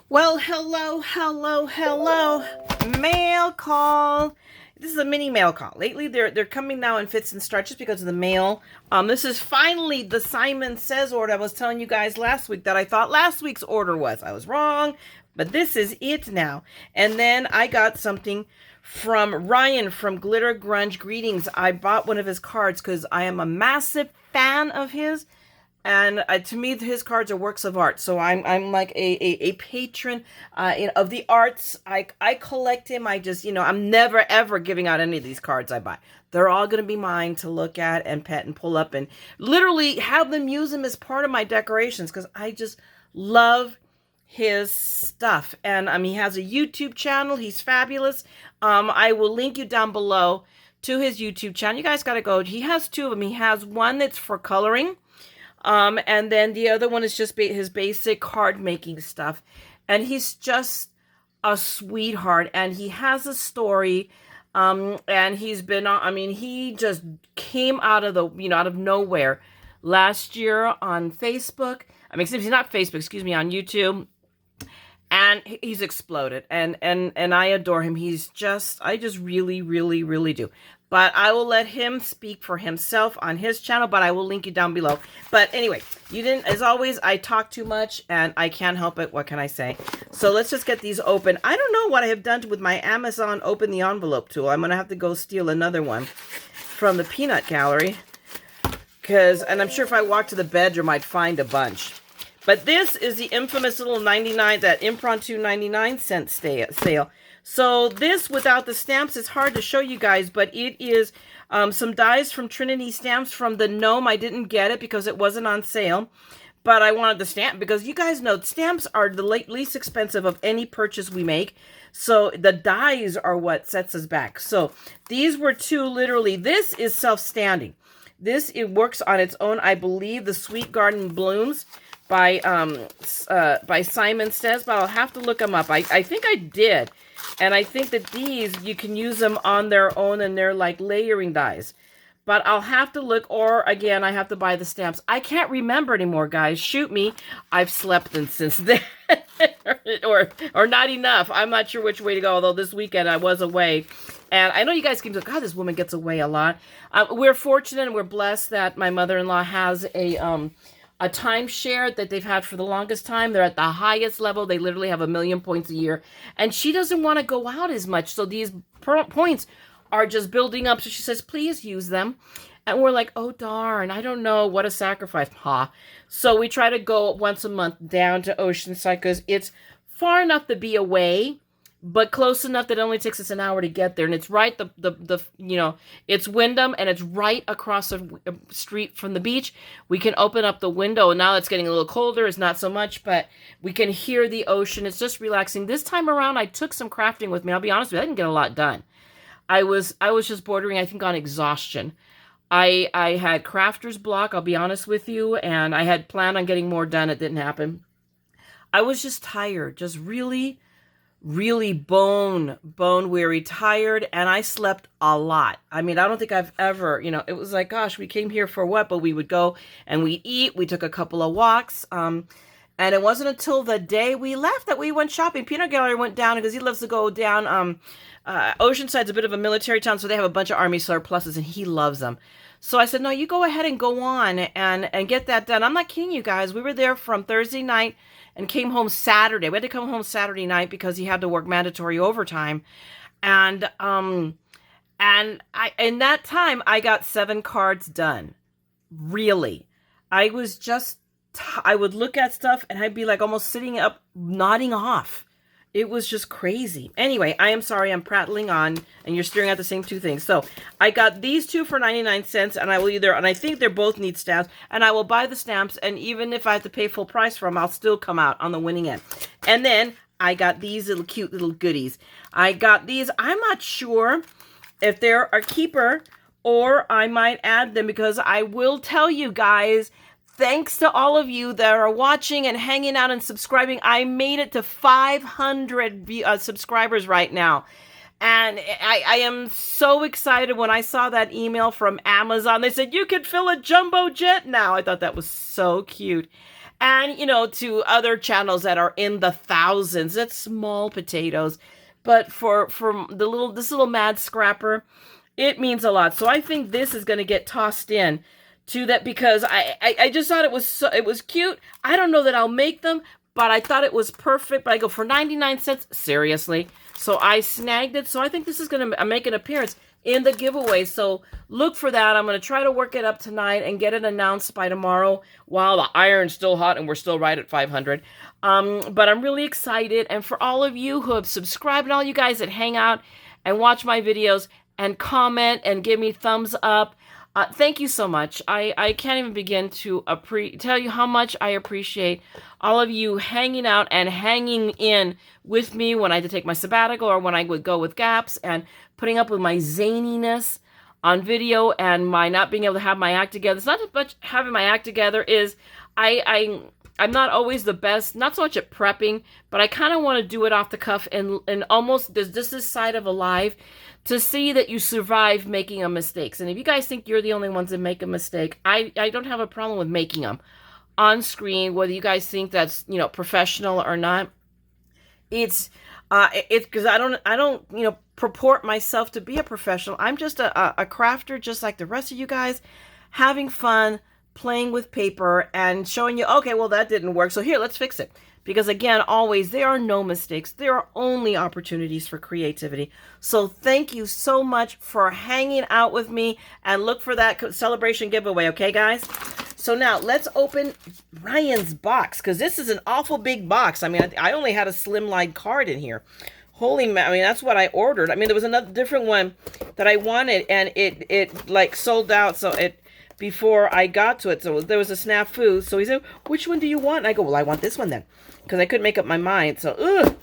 Well, hello. Mail call. This is a mini mail call. Lately, they're coming now in fits and starts just because of the mail. This is finally the Simon Says order I was telling you guys last week that I thought last week's order was. I was wrong, but this is it now. And then I got something from Ryan from Glitter Grunge. Greetings. I bought one of his cards because I am a massive fan of his. And to me, his cards are works of art. So I'm like a patron of the arts. I collect him. I'm never ever giving out any of these cards I buy. They're all going to be mine to look at and pet and pull up and literally have them use them as part of my decorations because I just love his stuff. And he has a YouTube channel. He's fabulous. I will link you down below to his YouTube channel. You guys got to go. He has two of them. He has one that's for coloring. And then the other one is just his basic card making stuff. And he's just a sweetheart. And he has a story. And he's been, he just came out of out of nowhere last year on Facebook. He's not Facebook, excuse me, on YouTube. And he's exploded. And I adore him. I just really, really, really do. But I will let him speak for himself on his channel, but I will link you down below. But anyway, as always, I talk too much and I can't help it. What can I say? So let's just get these open. I don't know what I have done with my Amazon open the envelope tool. I'm going to have to go steal another one from the peanut gallery. And I'm sure if I walk to the bedroom, I'd find a bunch. But this is the infamous little that impromptu 99-cent sale. So this, without the stamps, is hard to show you guys, but it is some dies from Trinity Stamps from the Gnome. I didn't get it because it wasn't on sale, but I wanted the stamp because you guys know stamps are the least expensive of any purchase we make. So the dies are what sets us back. So these were two, literally. This is self-standing. It works on its own. I believe the Sweet Garden Blooms by Simon Says, but I'll have to look them up. I think I did. And I think that these, you can use them on their own, and they're like layering dies. But I'll have to look, or again, I have to buy the stamps. I can't remember anymore, guys. Shoot me. I've slept since then. or not enough. I'm not sure which way to go, although this weekend I was away. And I know you guys keep saying, God, this woman gets away a lot. We're fortunate and we're blessed that my mother-in-law has a timeshare that they've had for the longest time. They're at the highest level. They literally have 1 million points a year. And she doesn't want to go out as much. So these points are just building up. So she says, please use them. And we're like, oh, darn, I don't know. What a sacrifice. So we try to go once a month down to Oceanside because it's far enough to be away, but close enough that it only takes us an hour to get there. And it's right, it's Wyndham, and it's right across the street from the beach. We can open up the window, and now it's getting a little colder. It's not so much, but we can hear the ocean. It's just relaxing. This time around, I took some crafting with me. I'll be honest with you, I didn't get a lot done. I was just bordering, I think, on exhaustion. I had crafter's block, I'll be honest with you, and I had planned on getting more done. It didn't happen. I was just tired, just really bone weary, tired, and I slept a lot. I don't think I've ever, it was like, gosh, we came here for what? But we would go and we'd eat. We took a couple of walks. And it wasn't until the day we left that we went shopping. Peanut Gallery went down because he loves to go down. Oceanside's a bit of a military town, so they have a bunch of Army surpluses, and he loves them. So I said, no, you go ahead and go on and get that done. I'm not kidding you guys. We were there from Thursday night and came home Saturday. We had to come home Saturday night because he had to work mandatory overtime. And in that time, I got 7 cards done. Really. I was just, I would look at stuff and I'd be like almost sitting up, nodding off. It was just crazy. Anyway, I am sorry I'm prattling on and you're staring at the same two things. So I got these two for 99 cents and I think they both need stamps, and I will buy the stamps, and even if I have to pay full price for them, I'll still come out on the winning end. And then I got these little cute little goodies. I got these. I'm not sure if they're a keeper or I might add them because I will tell you guys, thanks to all of you that are watching and hanging out and subscribing. I made it to 500 subscribers right now. And I am so excited when I saw that email from Amazon. They said, you could fill a jumbo jet now. I thought that was so cute. And, you know, to other channels that are in the thousands. That's small potatoes. But for this little mad scrapper, it means a lot. So I think this is going to get tossed in to that because I just thought it was cute. I don't know that I'll make them, but I thought it was perfect. But I go for 99 cents. Seriously. So I snagged it. So I think this is going to make an appearance in the giveaway. So look for that. I'm going to try to work it up tonight and get it announced by tomorrow while the iron's still hot and we're still right at 500. But I'm really excited. And for all of you who have subscribed and all you guys that hang out and watch my videos and comment and give me thumbs up, thank you so much. I can't even begin to tell you how much I appreciate all of you hanging out and hanging in with me when I had to take my sabbatical or when I would go with gaps and putting up with my zaniness on video and my not being able to have my act together. It's not as much having my act together is I'm not always the best, not so much at prepping, but I kind of want to do it off the cuff and almost there's just this side of alive to see that you survive making mistakes. And if you guys think you're the only ones that make a mistake, I don't have a problem with making them on screen, whether you guys think that's, you know, professional or not. It's because I don't, you know, purport myself to be a professional. I'm just a crafter, just like the rest of you guys, having fun, playing with paper and showing you, okay, well, that didn't work. So here, let's fix it. Because again, always, there are no mistakes. There are only opportunities for creativity. So thank you so much for hanging out with me and look for that celebration giveaway. Okay, guys? So now let's open Ryan's box because this is an awful big box. I mean, I only had a slimline card in here. Holy man, I mean, that's what I ordered. I mean, there was another different one that I wanted and it like sold out. So before I got to it. So there was a snafu. So he said, which one do you want? And I go, well, I want this one then. Because I couldn't make up my mind. So, ugh.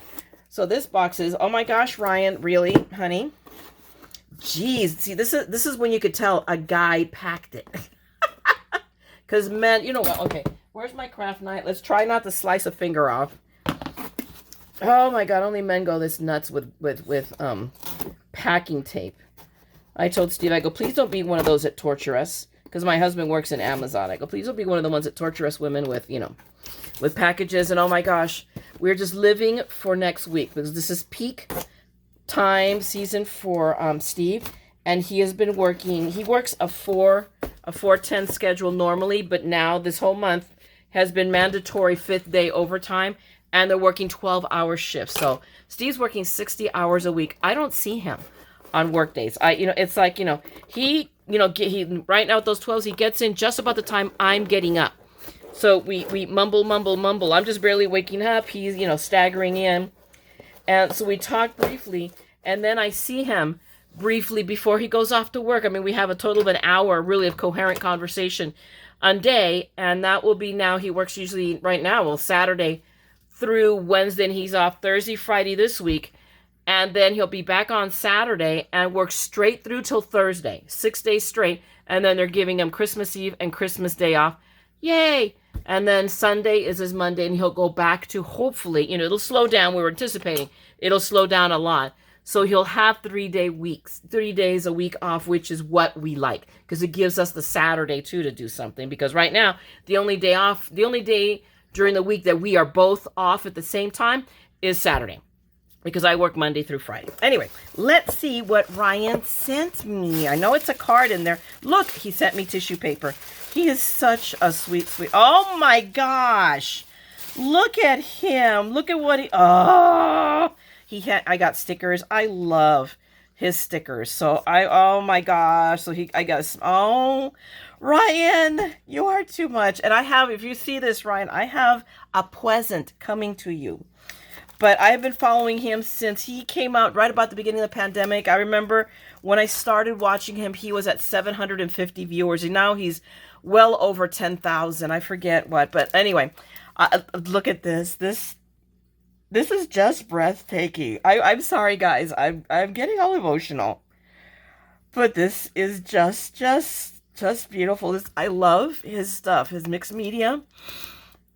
So this box is, oh my gosh, Ryan, really, honey? Jeez, see, this is when you could tell a guy packed it. Because men, you know what? Okay, where's my craft knife? Let's try not to slice a finger off. Oh my God, only men go this nuts with packing tape. I told Steve, I go, please don't be one of those that torture us. Because my husband works in Amazon. I go, please don't be one of the ones that torture us women with, you know, with packages. And oh my gosh, we're just living for next week. Because this is peak time season for Steve. And he has been working, he works a 4-10 schedule normally. But now this whole month has been mandatory 5th day overtime. And they're working 12-hour shifts. So Steve's working 60 hours a week. I don't see him on work days. It's like, he right now with those 12s, he gets in just about the time I'm getting up. So we mumble. I'm just barely waking up. He's, staggering in. And so we talk briefly, and then I see him briefly before he goes off to work. I mean, we have a total of an hour, really, of coherent conversation a day, and that will be now, he works usually right now, well, Saturday through Wednesday, and he's off Thursday, Friday this week. And then he'll be back on Saturday and work straight through till Thursday, 6 days straight. And then they're giving him Christmas Eve and Christmas Day off. Yay! And then Sunday is his Monday, and he'll go back to, hopefully, it'll slow down. We were anticipating it'll slow down a lot. So he'll have 3-day weeks, 3 days a week off, which is what we like. Because it gives us the Saturday, too, to do something. Because right now, the only day during the week that we are both off at the same time is Saturday. Because I work Monday through Friday. Anyway, let's see what Ryan sent me. I know it's a card in there. Look, he sent me tissue paper. He is such a sweet. Oh my gosh. Look at him. Look at what I got stickers. I love his stickers. So oh my gosh. So Ryan, you are too much. And if you see this, Ryan, I have a present coming to you. But I have been following him since he came out right about the beginning of the pandemic. I remember when I started watching him, he was at 750 viewers. And now he's well over 10,000. I forget what. But anyway, look at this. This is just breathtaking. I'm sorry, guys. I'm getting all emotional. But this is just beautiful. I love his stuff. His mixed media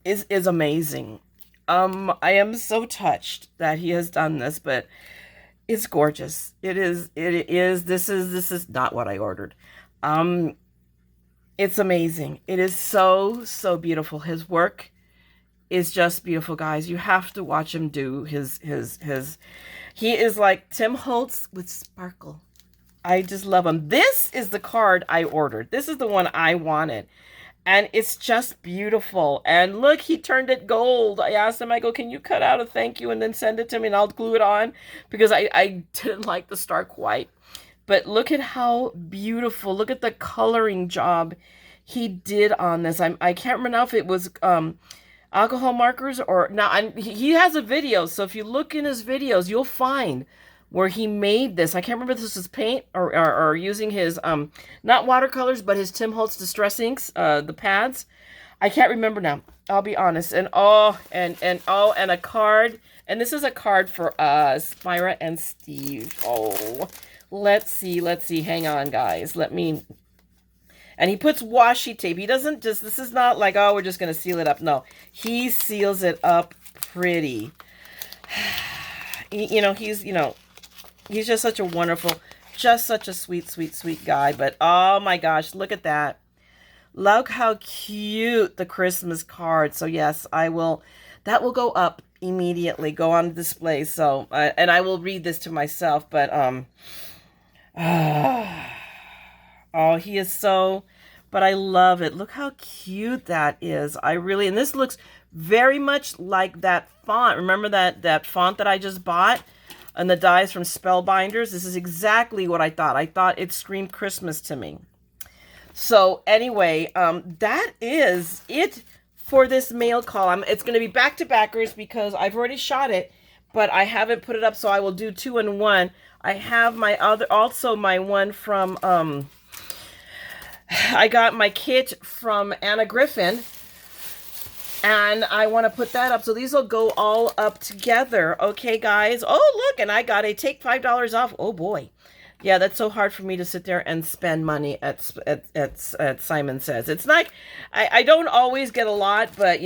is amazing. I am so touched that he has done this, but it's gorgeous. It is, this is not what I ordered. It's amazing. It is so beautiful. His work is just beautiful, guys. You have to watch him do his. He is like Tim Holtz with sparkle. I just love him. This is the card I ordered. This is the one I wanted. And it's just beautiful. And look, he turned it gold. I asked him, I go, can you cut out a thank you and then send it to me and I'll glue it on? Because I didn't like the stark white. But look at how beautiful. Look at the coloring job he did on this. I can't remember if it was alcohol markers or... Now, he has a video. So if you look in his videos, you'll find where he made this. I can't remember if this was paint or using his, not watercolors, but his Tim Holtz Distress Inks, the pads. I can't remember now. I'll be honest. And and a card. And this is a card for us, Myra and Steve. Oh, let's see. Hang on, guys. And he puts washi tape. He doesn't just, this is not like, oh, we're just going to seal it up. No, he seals it up pretty. He's just such a wonderful, just such a sweet guy. But oh my gosh, look at that. Look how cute the Christmas card. So yes, that will go up immediately, go on display. So, and I will read this to myself, but, oh, he is so, but I love it. Look how cute that is. And this looks very much like that font. Remember that font that I just bought? And the dies from Spellbinders. This is exactly what I thought. I thought it screamed Christmas to me. So anyway, that is it for this mail call. It's going to be back-to-backers because I've already shot it, but I haven't put it up, so I will do 2 in 1. I have my one from, I got my kit from Anna Griffin, and I want to put that up. So these will go all up together. Okay, guys. Oh, look. And I got a take $5 off. Oh, boy. Yeah, that's so hard for me to sit there and spend money at Simon Says. It's like, I don't always get a lot, but,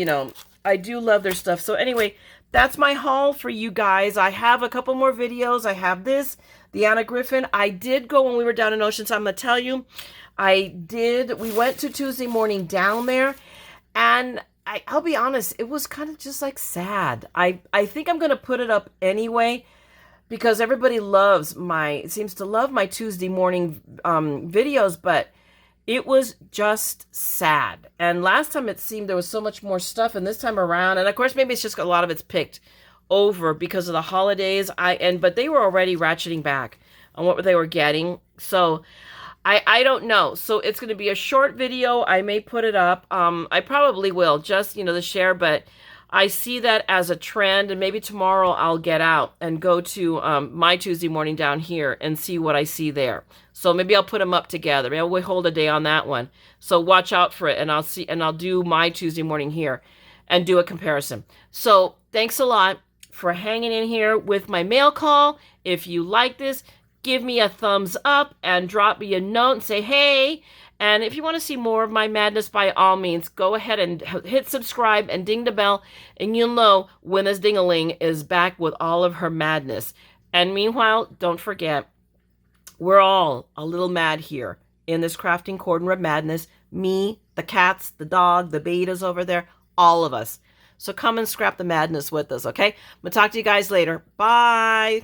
I do love their stuff. So anyway, that's my haul for you guys. I have a couple more videos. I have this, the Anna Griffin. I did go when we were down in Oceanside. I'm going to tell you, we went to Tuesday morning down there, and I'll be honest, it was kind of just like sad. I think I'm going to put it up anyway because everybody seems to love my Tuesday morning videos, but it was just sad. And last time it seemed there was so much more stuff, and this time around, and of course maybe it's just a lot of it's picked over because of the holidays. But they were already ratcheting back on what they were getting. So I don't know. So it's going to be a short video. I may put it up. I probably will, just, the share, but I see that as a trend, and maybe tomorrow I'll get out and go to my Tuesday morning down here and see what I see there. So maybe I'll put them up together. Maybe we'll hold a day on that one. So watch out for it, and I'll do my Tuesday morning here and do a comparison. So thanks a lot for hanging in here with my mail call. If you like this, give me a thumbs up and drop me a note and say, hey. And if you want to see more of my madness, by all means, go ahead and hit subscribe and ding the bell, and you'll know when this ding-a-ling is back with all of her madness. And meanwhile, don't forget, we're all a little mad here in this crafting corner of madness. Me, the cats, the dog, the betas over there, all of us. So come and scrap the madness with us, okay? I'm going to talk to you guys later. Bye.